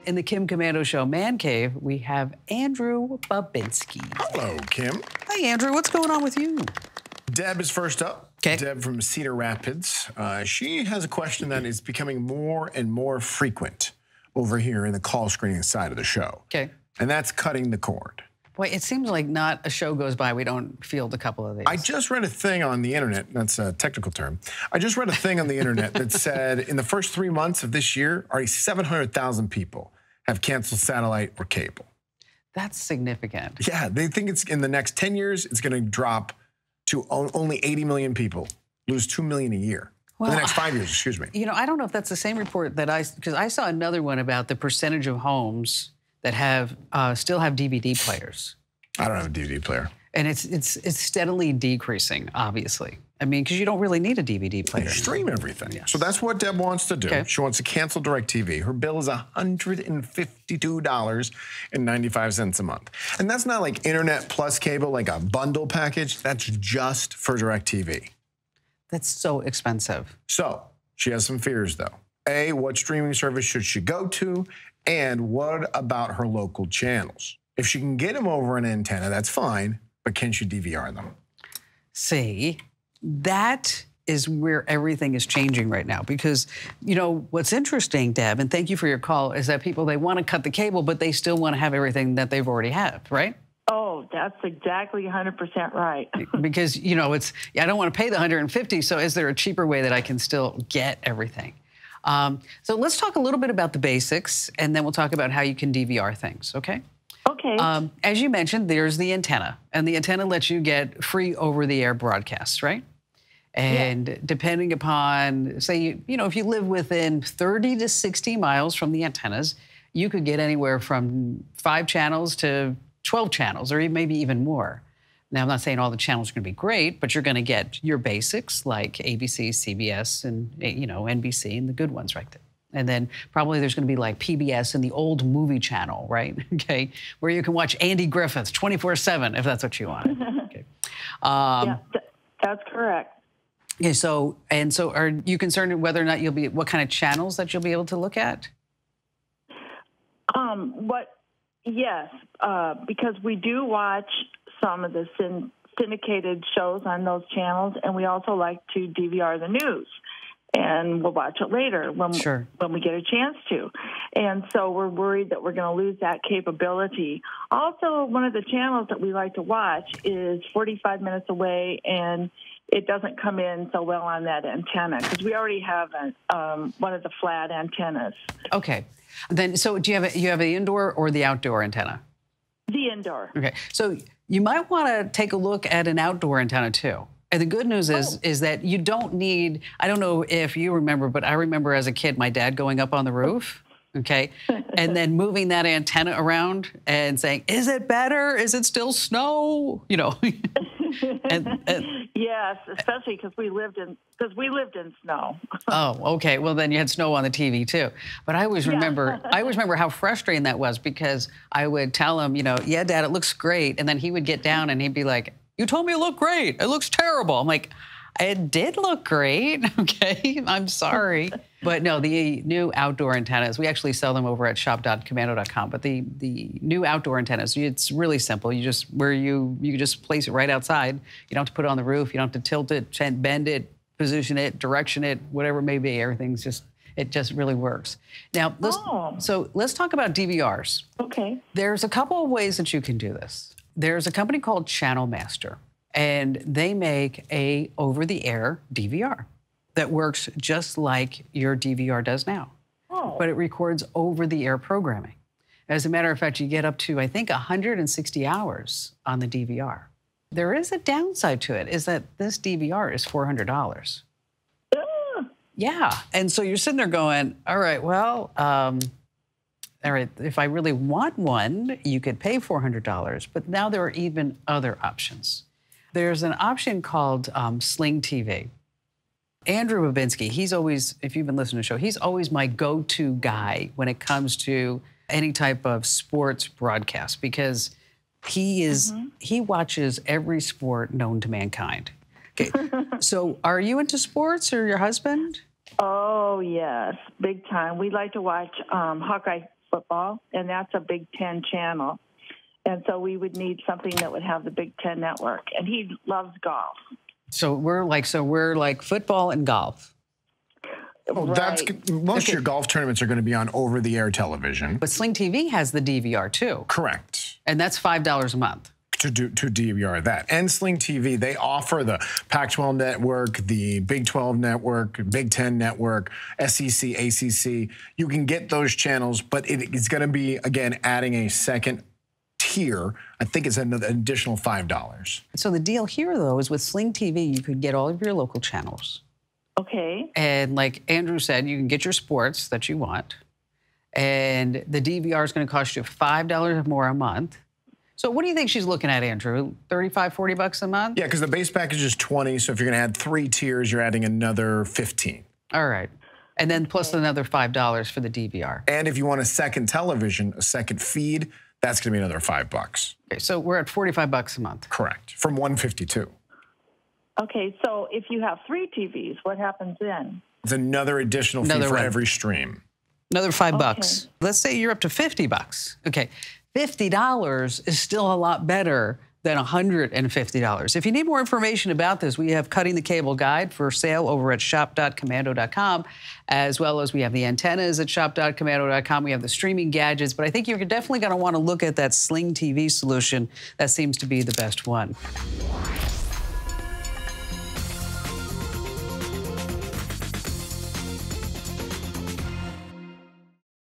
In the Kim Komando Show Man Cave, we have Andrew Babinski. Hello, Kim. Hi, Andrew. What's going on with you? Deb is first up. Okay. Deb from Cedar Rapids. She has a question that is becoming more and more frequent over here in the call screening side of the show. Okay. And that's cutting the cord. Boy, it seems like not a show goes by we don't field a couple of these. I just read a thing on the internet, that's a technical term. I just read a thing on the internet that said in the first 3 months of this year, already 700,000 people have canceled satellite or cable. That's significant. Yeah, they think it's in the next 10 years, it's going to drop to only 80 million people, lose 2 million a year. Well, in the next 5 years, excuse me. You know, I don't know if that's the same report that because I saw another one about the percentage of homes that have still have DVD players. I don't have a DVD player. And it's steadily decreasing, obviously. I mean, because you don't really need a DVD player. You stream everything. Yes. So that's what Deb wants to do. Okay. She wants to cancel DirecTV. Her bill is $152.95 a month. And that's not like internet plus cable, like a bundle package. That's just for DirecTV. That's so expensive. So she has some fears, though. A, what streaming service should she go to? And what about her local channels? If she can get them over an antenna, that's fine, but can she DVR them? See, that is where everything is changing right now because, you know, what's interesting, Deb, and thank you for your call, is that people, they want to cut the cable, but they still want to have everything that they've already have, right? Oh, that's exactly 100% right. Because, you know, I don't want to pay the 150, so is there a cheaper way that I can still get everything? So let's talk a little bit about the basics, and then we'll talk about how you can DVR things, okay? Okay. As you mentioned, there's the antenna, and the antenna lets you get free over-the-air broadcasts, right? And depending upon, say, you know, if you live within 30 to 60 miles from the antennas, you could get anywhere from 5 channels to 12 channels, or maybe even more. Now, I'm not saying all the channels are going to be great, but you're going to get your basics like ABC, CBS, and, you know, NBC, and the good ones right there. And then probably there's going to be like PBS and the old movie channel, right? Okay, where you can watch Andy Griffith 24/7 if that's what you want. Okay. Yeah, that's correct. Okay, so are you concerned whether or not what kind of channels that you'll be able to look at? Yes, because we do watch some of the syndicated shows on those channels, and we also like to DVR the news. And we'll watch it later when we get a chance to. And so we're worried that we're going to lose that capability. Also, one of the channels that we like to watch is 45 minutes away, and it doesn't come in so well on that antenna because we already have one of the flat antennas. Okay. Then, so do you have the indoor or the outdoor antenna? The indoor. Okay. So you might want to take a look at an outdoor antenna, too. And the good news is that you don't need, I don't know if you remember, but I remember as a kid, my dad going up on the roof, okay, and then moving that antenna around and saying, is it better? Is it still snow? You know. Yes, especially because we lived in snow. Oh, okay. Well, then you had snow on the TV too. But I always remember, how frustrating that was because I would tell him, you know, yeah, Dad, it looks great, and then he would get down and he'd be like, you told me it looked great. It looks terrible. I'm like, it did look great. Okay, I'm sorry. But no, the new outdoor antennas, we actually sell them over at shop.komando.com. But the new outdoor antennas, it's really simple. You just place it right outside. You don't have to put it on the roof. You don't have to tilt it, bend it, position it, direction it, whatever it may be. Everything's it just really works. Now, let's talk about DVRs. Okay. There's a couple of ways that you can do this. There's a company called Channel Master, and they make a over-the-air DVR that works just like your DVR does now. Oh. But it records over-the-air programming. As a matter of fact, you get up to, I think, 160 hours on the DVR. There is a downside to it, is that this DVR is $400. Yeah, and so you're sitting there going, all right, well, all right, if I really want one, you could pay $400, but now there are even other options. There's an option called Sling TV. Andrew Babinski, he's always, if you've been listening to the show, he's always my go-to guy when it comes to any type of sports broadcast because he watches every sport known to mankind. Okay, so are you into sports or your husband? Oh, yes, big time. We like to watch Hawkeye football, and that's a Big Ten channel. And so we would need something that would have the Big Ten network. And he loves golf. So we're like football and golf. Well, Right. most of your golf tournaments are going to be on over-the-air television. But Sling TV has the DVR too. Correct. And that's $5 a month. To DVR that. And Sling TV, they offer the Pac-12 network, the Big 12 network, Big 10 network, SEC, ACC. You can get those channels, but it's going to be, again, adding a second tier. I think it's an additional $5. So the deal here, though, is with Sling TV, you could get all of your local channels. Okay. And like Andrew said, you can get your sports that you want. And the DVR is going to cost you $5 more a month. So what do you think she's looking at, Andrew? 35, 40 bucks a month? Yeah, because the base package is 20, so if you're going to add 3 tiers, you're adding another 15. All right. And then plus another $5 for the DVR. And if you want a second television, a second feed, that's going to be another $5. Okay, so we're at 45 bucks a month. Correct. From 152. Okay, so if you have 3 TVs, what happens then? It's another additional fee for one. every stream. Another $5 bucks. Let's say you're up to 50 bucks. Okay, $50 is still a lot better than $150. If you need more information about this, we have Cutting the Cable Guide for sale over at shop.komando.com, as well as we have the antennas at shop.komando.com. We have the streaming gadgets, but I think you're definitely going to want to look at that Sling TV solution. That seems to be the best one.